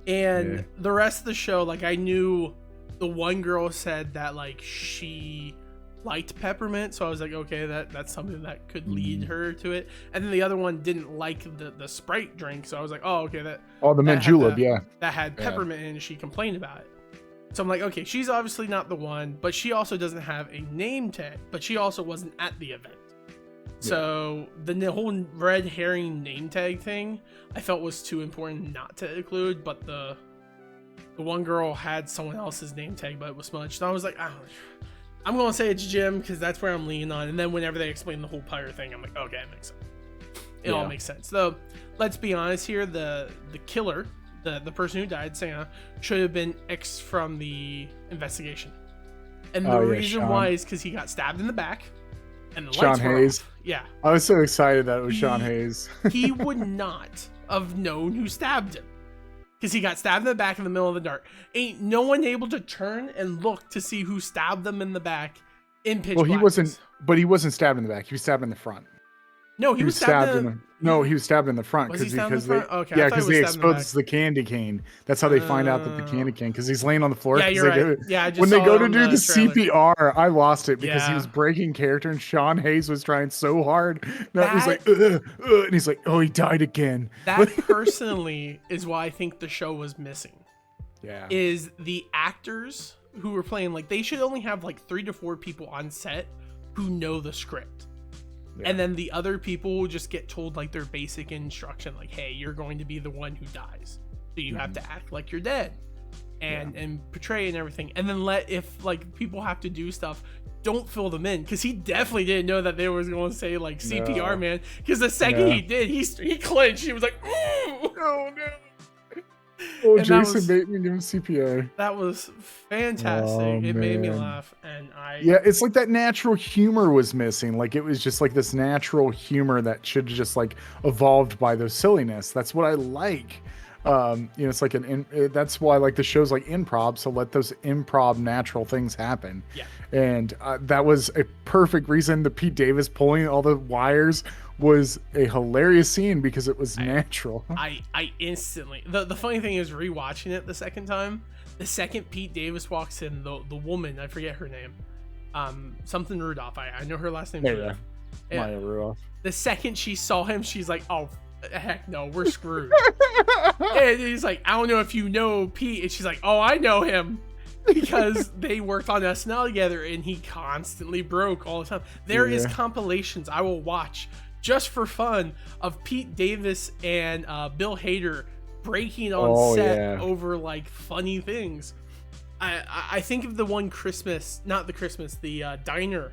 And the rest of the show, like I knew the one girl said that like she liked peppermint, so I was like, okay, that's something that could lead her to it. And then the other one didn't like the Sprite drink, so I was like, oh, okay, the mint julep, that had peppermint in, and she complained about it. So I'm like, okay, she's obviously not the one, but she also doesn't have a name tag, but she also wasn't at the event. So the whole red herring name tag thing, I felt was too important not to include, but the one girl had someone else's name tag, but it was smudged. And I was like, oh, I'm going to say it's Jim because that's where I'm leaning on. And then whenever they explain the whole pyre thing, I'm like, okay, it makes sense. It all makes sense. Though, let's be honest here, the killer, the person who died, Santa, should have been X from the investigation. And the reason why is because he got stabbed in the back. And the Sean Hayes. Yeah. I was so excited that it was Sean Hayes. He would not have known who stabbed him. Because he got stabbed in the back in the middle of the dark. Ain't no one able to turn and look to see who stabbed them in the back in pitch blackness. He wasn't stabbed in the back. He was stabbed in the front. No, he was stabbed in the... No, he was stabbed in the front because they exposed the candy cane. That's how they find out that the candy cane, because he's laying on the floor. Yeah, you're right. Yeah, I just when they go to do the trailer. CPR, I lost it because he was breaking character, and Sean Hayes was trying so hard. Now he's like, and he's like, oh, he died again. That personally is why I think the show was missing. Yeah, is the actors who were playing, like, they should only have like 3 to 4 people on set who know the script. Yeah. And then the other people will just get told like their basic instruction, like, hey, you're going to be the one who dies, so you have to act like you're dead and portray and everything. And then if like people have to do stuff, don't fill them in, because he definitely didn't know that they was going to say like CPR, man, because the second he did, he clinched. He was like, oh no. Oh, and Jason Bateman give him CPR. That was fantastic. It made me laugh, and it's like that natural humor was missing. Like, it was just like this natural humor that should have just like evolved by those silliness. That's what I like. It's like that's why I like the shows like improv. So let those improv natural things happen. Yeah. And that was a perfect reason. The Pete Davis pulling all the wires was a hilarious scene because it was natural. I instantly, the funny thing is, rewatching it the second time, the second Pete Davis walks in, the woman, I forget her name, something Rudolph. I know her last name. Maya Rudolph. The second she saw him, she's like, oh, heck no, we're screwed. And he's like, I don't know if you know Pete, and she's like, oh, I know him, because they worked on SNL together, and he constantly broke all the time. There is compilations I will watch just for fun of Pete Davis and Bill Hader breaking on set over like funny things. I think of the one the Diner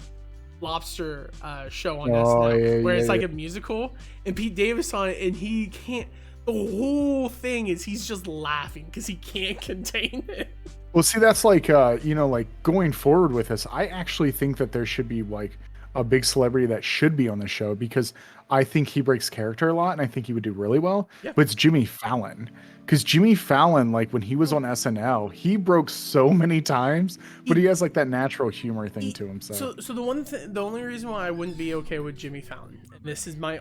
Lobster show on SNL where it's like a musical, and Pete Davis on it, and he can't. The whole thing is he's just laughing because he can't contain it. Well, see, that's like like going forward with this, I actually think that there should be like a big celebrity that should be on the show, because I think he breaks character a lot and I think he would do really well. Yeah. But it's Jimmy Fallon, because Jimmy Fallon, like when he was on SNL, he broke so many times, but he has like that natural humor thing to him. So the only reason why I wouldn't be okay with Jimmy Fallon, and this is my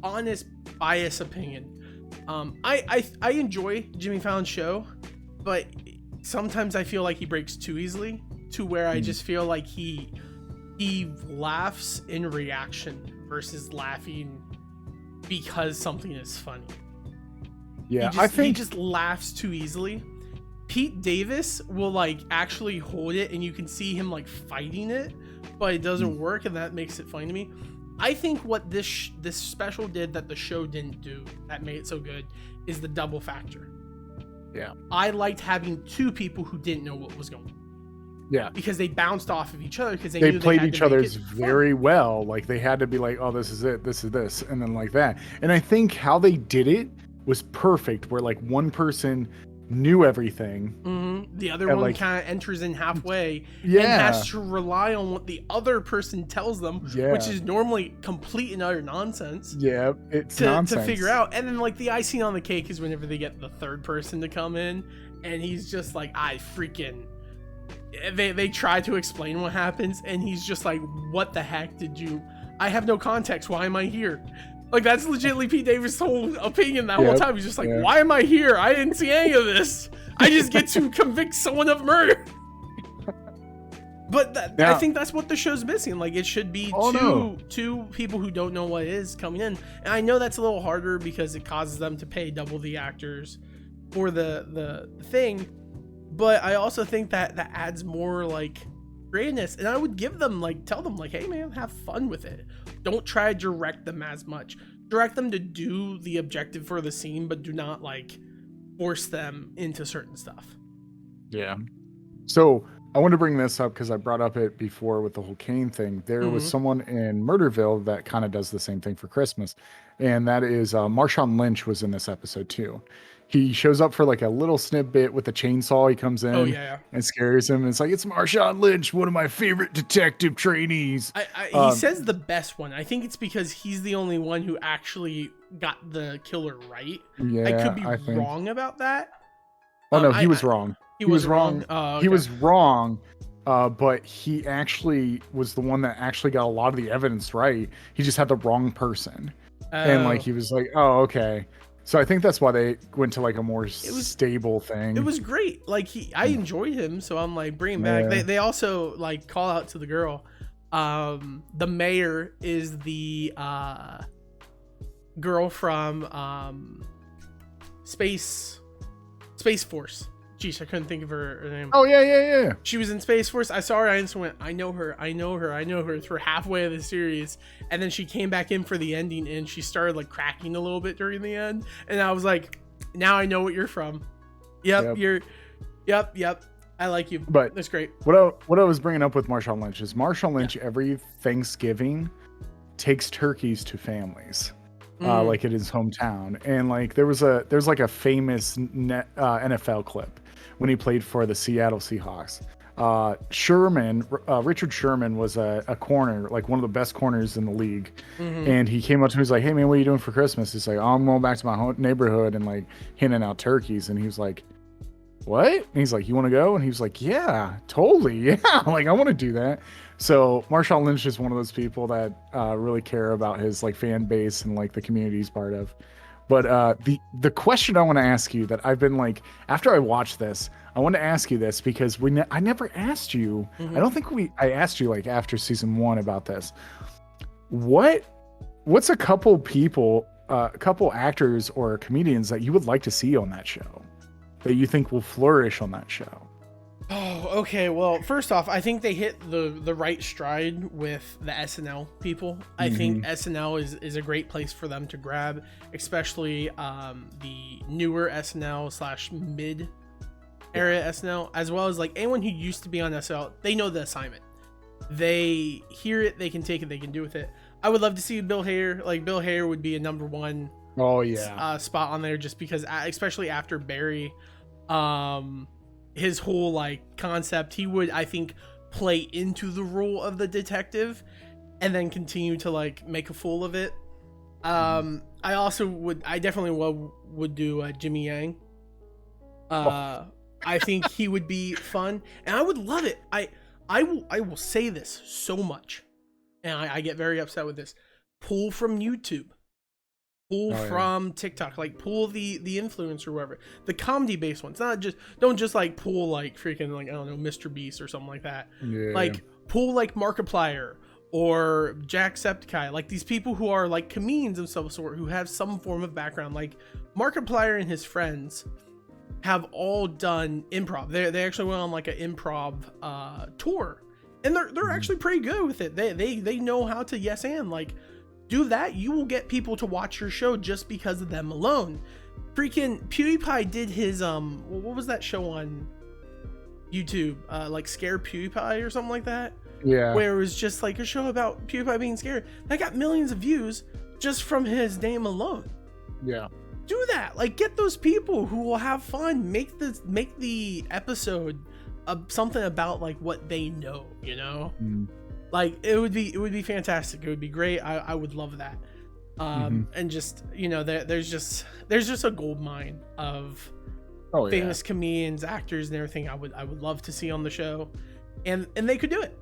honest bias opinion. I enjoy Jimmy Fallon's show, but sometimes I feel like he breaks too easily, to where I just feel like he laughs in reaction versus laughing because something is funny. Yeah, he just laughs too easily. Pete Davis will like actually hold it, and you can see him like fighting it, but it doesn't work, and that makes it funny to me. I think what this special did that the show didn't do that made it so good is the double factor. Yeah, I liked having 2 people who didn't know what was going on. Yeah, because they bounced off of each other, because they knew played they each other's very well. Like they had to be like, oh, this is it, this is this, and then like that. And I think how they did it was perfect, where like one person knew everything, the other one like, kind of enters in halfway and has to rely on what the other person tells them, which is normally complete and utter nonsense. Yeah, it's nonsense to figure out. And then like the icing on the cake is whenever they get the third person to come in, and he's just like, they try to explain what happens, and he's just like, what the heck did you, I have no context, why am I here? Like, that's legitimately Pete Davis' whole opinion that whole time. He's just like, why am I here? I didn't see any of this. I just get to convict someone of murder. But Yeah. I think that's what the show's missing. Like, it should be two people who don't know what it is coming in. And I know that's a little harder because it causes them to pay double the actors for the thing. But I also think that adds more like greatness. And I would give them like, tell them like, hey man, have fun with it. Don't try to direct them as much. Direct them to do the objective for the scene, but do not like force them into certain stuff. Yeah. So I want to bring this up because I brought up it before with the whole Kane thing. There was someone in Murderville that kind of does the same thing for Christmas. And that is Marshawn Lynch was in this episode too. He shows up for like a little snippet with a chainsaw. He comes in and scares him. And it's like, it's Marshawn Lynch, one of my favorite detective trainees. He says the best one. I think it's because he's the only one who actually got the killer right. Yeah, I could be wrong about that. Oh, no, he was wrong. He was wrong. Okay. He was wrong, but he actually was the one that actually got a lot of the evidence right. He just had the wrong person. And like he was like, oh, okay. So I think that's why they went to like a more stable thing. It was great. Like I enjoyed him, so I'm like, bring him back. They also like call out to the girl. The mayor is the girl from Space Force. Jeez, I couldn't think of her name. Oh yeah. She was in Space Force. I saw her. I just went, I know her through halfway of the series, and then she came back in for the ending, and she started like cracking a little bit during the end, and I was like, now I know what you're from. Yep. I like you. But that's great. What I was bringing up with Marshawn Lynch is Marshawn Lynch every Thanksgiving takes turkeys to families. Like in his hometown, and like there's like a famous NFL clip when he played for the Seattle Seahawks. Richard Sherman was a corner, like one of the best corners in the league, and he came up to me, he's like, hey man, what are you doing for Christmas? He's like, oh, I'm going back to my neighborhood and like handing out turkeys. And he was like, what? And he's like, you want to go? And he was like, yeah, totally, yeah, like I want to do that. So Marshawn Lynch is one of those people that really care about his like fan base and like the community he's part of. But the question I want to ask you that I've been like, after I watched this, I want to ask you this because I never asked you. I don't think I asked you like after season 1 about this. What's a couple people, a couple actors or comedians that you would like to see on that show that you think will flourish on that show? Oh, okay. Well, first off, I think they hit the right stride with the SNL people. I think SNL is a great place for them to grab, especially the newer SNL / mid era SNL, as well as like anyone who used to be on SNL. They know the assignment. They hear it. They can take it. They can do with it. I would love to see Bill Hader. Like Bill Hader would be a number 1. Oh yeah. Spot on there just because, especially after Barry. His whole like concept, he would, I think, play into the role of the detective and then continue to like make a fool of it. I definitely would do Jimmy Yang. I think he would be fun, and I would love it. I will say this so much, and I get very upset with this. Pull from YouTube. Pull from TikTok, like pull the influencer, whoever, the comedy based ones. Don't just like pull like freaking like, I don't know, Mr. Beast or something like that. Yeah. Like pull like Markiplier or Jacksepticeye, like these people who are like comedians of some sort who have some form of background. Like Markiplier and his friends have all done improv. They actually went on like an improv tour, and they're actually pretty good with it. They know how to yes and like. Do that, you will get people to watch your show just because of them alone. Freaking PewDiePie did his what was that show on YouTube? Like Scare PewDiePie or something like that. Yeah. Where it was just like a show about PewDiePie being scared. That got millions of views just from his name alone. Yeah. Do that. Like get those people who will have fun. Make the episode something about like what they know, you know? Like it would be fantastic. It would be great. I would love that. And just, you know, there's just a gold mine of famous comedians, actors, and everything I would love to see on the show, and they could do it.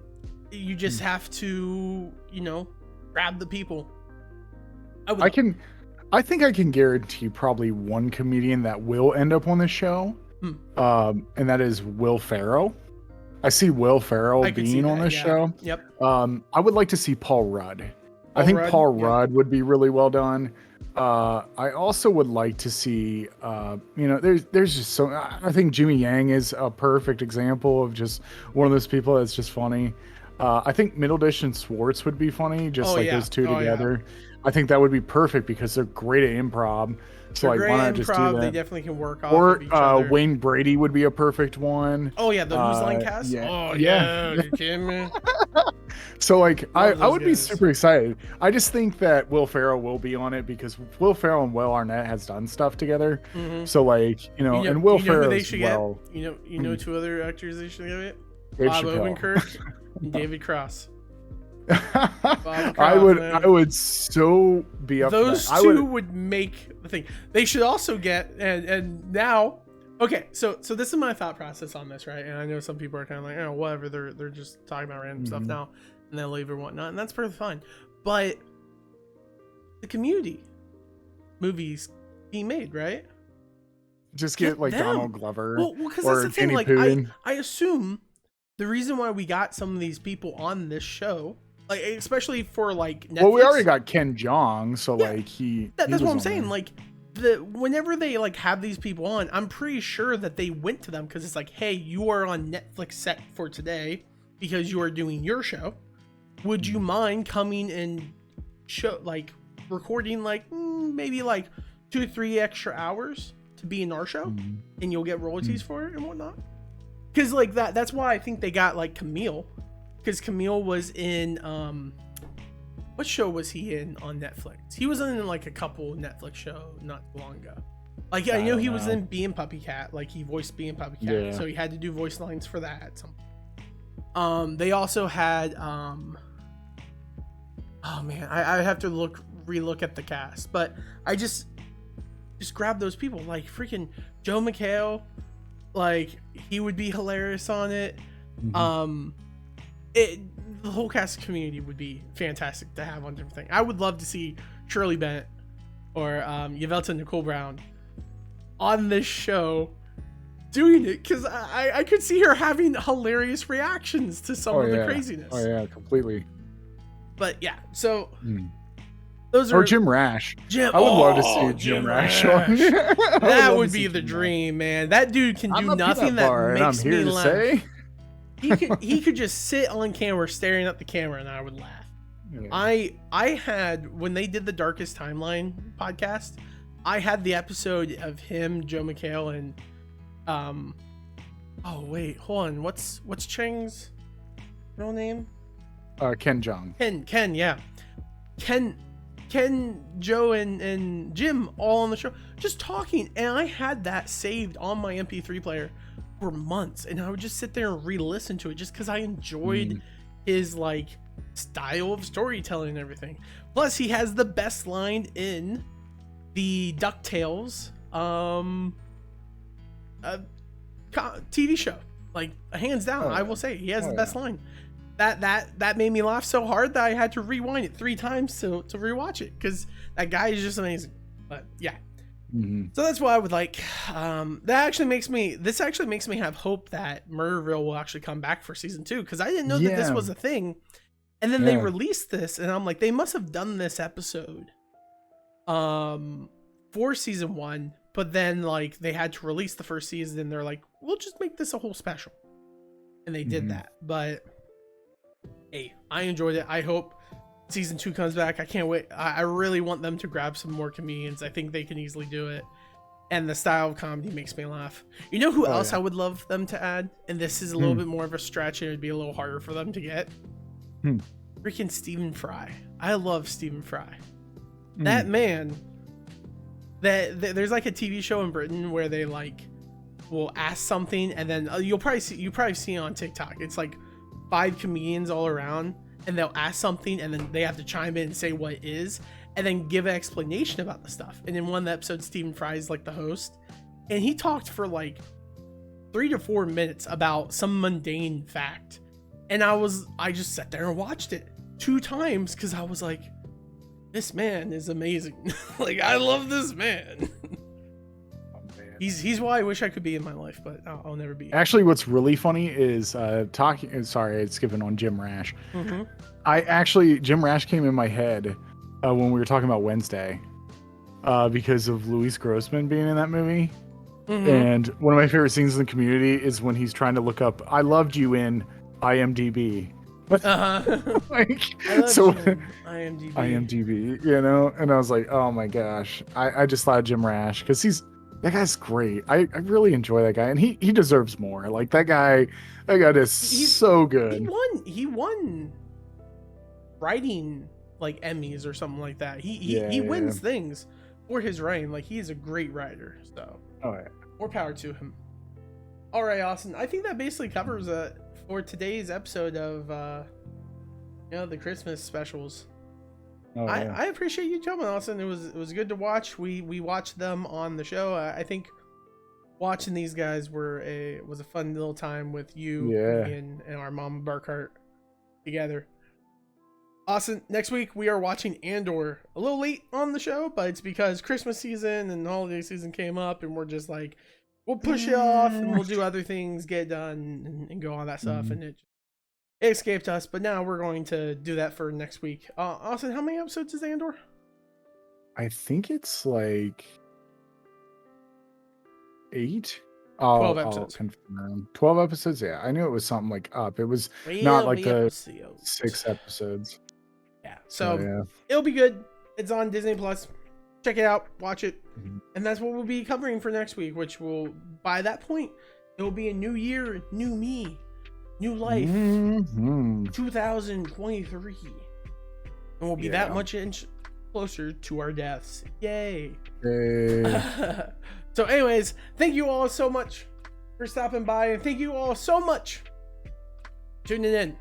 You just have to, you know, grab the people. I think I can guarantee probably one comedian that will end up on the show, and that is Will Ferrell. I see Will Ferrell I could see being on that, this yeah. show. Yep. I would like to see Paul Rudd. I Paul think Rudd, Paul yeah. Rudd would be really well done. I also would like to see, there's just so, I think Jimmy Yang is a perfect example of just one of those people that's just funny. I think Middledish and Schwartz would be funny, just those two together. I think that would be perfect because they're great at improv. So They're like, great why not at just do improv. that? They definitely can work off Or of each other. Wayne Brady would be a perfect one. Oh yeah, the Who's Line cast. Yeah. Oh yeah, you kidding me? So like I would be guys. super excited. I just think that Will Ferrell will be on it because Will Ferrell and Will Arnett has done stuff together. Mm-hmm. So like, and Will Ferrell they as should well. get? You know two other actors they should get it? Dave Bob Chappelle. Odenkirk and David Cross. I would so be up Those for that. two would make the thing. They should also get and now okay, so this is my thought process on this, right? And I know some people are kind of like, oh, whatever, they're just talking about random stuff now and they'll leave or whatnot, and that's perfectly fine. But the Community movies being made, right? Just get like them. Donald Glover Well, because or that's the thing. Danny Like, Pooten. I assume the reason why we got some of these people on this show, like especially for like Netflix. Well, we already got Ken Jeong, so Yeah, like that's what I'm saying. There. Like whenever they like have these people on, I'm pretty sure that they went to them because it's like, hey, you are on Netflix set for today because you are doing your show. Would you mind coming and show like recording like maybe like 2 or 3 extra hours to be in our show, and you'll get royalties for it and whatnot? Because like that's why I think they got like Camille, because Camille was in what show was he in on Netflix? He was in like a couple Netflix show not too long ago. Like I know he was in Bee and Puppy Cat, like he voiced Bee and Puppy Cat, so he had to do voice lines for that at some point. They also had oh man, I have to relook at the cast, but I just grab those people like freaking Joe McHale, like he would be hilarious on it. The whole cast of Community would be fantastic to have on different things. I would love to see Shirley Bennett or Yvelta Nicole Brown on this show doing it, because I could see her having hilarious reactions to some of the craziness. Oh yeah, completely. But yeah, so those are or Jim Rash. I would love to see Jim Rash on. That would be the dream, man. That dude can do nothing that makes me laugh. He could just sit on camera staring at the camera and I would laugh. Yeah. I had, when they did the Darkest Timeline podcast, I had the episode of him, Joe McHale, and oh wait, hold on, what's Chang's real name? Ken Jeong. Ken, yeah. Ken, Joe, and Jim all on the show just talking, and I had that saved on my MP3 player for months, and I would just sit there and re-listen to it just because I enjoyed his like style of storytelling and everything. Plus, he has the best line in the DuckTales TV show, like hands down. I will say he has the best line. That made me laugh so hard that I had to rewind it 3 times to rewatch it, because that guy is just amazing. But yeah. So that's why I would like this actually makes me have hope that Murderville will actually come back for season 2, because I didn't know that this was a thing, and then they released this and I'm like, they must have done this episode for season 1, but then like they had to release the first season and they're like, we'll just make this a whole special, and they did that. But hey, I enjoyed it. I hope season 2 comes back. I can't wait. I really want them to grab some more comedians. I think they can easily do it, and the style of comedy makes me laugh. You know who else I would love them to add, and this is a little bit more of a stretch and it'd be a little harder for them to get? Freaking Stephen Fry. I love Stephen Fry. That man, there's like a TV show in Britain where they like will ask something, and then you probably see it on TikTok. It's like 5 comedians all around, and they'll ask something and then they have to chime in and say what it is and then give an explanation about the stuff. And in one of the episodes, Stephen Fry is like the host, and he talked for like 3 to 4 minutes about some mundane fact, and I just sat there and watched it 2 times because I was like, this man is amazing. Like, I love this man. He's why I wish I could be in my life, but I'll never be. Actually, what's really funny is talking. Sorry, it's skipping on Jim Rash. Mm-hmm. Jim Rash came in my head when we were talking about Wednesday because of Luis Grossman being in that movie. Mm-hmm. And one of my favorite scenes in the Community is when he's trying to look up "I loved you" in IMDb. Like, I love so IMDb. you know, and I was like, oh my gosh, I just thought of Jim Rash because that guy's great. I really enjoy that guy, and he deserves more. Like that guy is so good. He won writing like Emmys or something like that. He wins things for his writing. Like he's a great writer. So more power to him. All right, Austin. I think that basically covers for today's episode of the Christmas specials. I appreciate you jumping, Austin. It was good to watch. We watched them on the show. I think watching these guys was a fun little time with you, me, and our Mama Burkhart together. Austin, next week we are watching Andor. A little late on the show, but it's because Christmas season and holiday season came up, and we're just like, we'll push it off and we'll do other things, get it done, and go all that stuff. And it escaped us, but now we're going to do that for next week. Austin, how many episodes is Andor? I think it's like 8. 12 episodes. I'll confirm. 12 episodes. Yeah, I knew it was something like up. It was not like the 6 episodes. Yeah. So it'll be good. It's on Disney Plus. Check it out. Watch it. And that's what we'll be covering for next week, which will, by that point, it will be a new year, new me, new life, 2023. And we'll be that much inch closer to our deaths. Yay. So anyways, thank you all so much for stopping by, and thank you all so much for tuning in.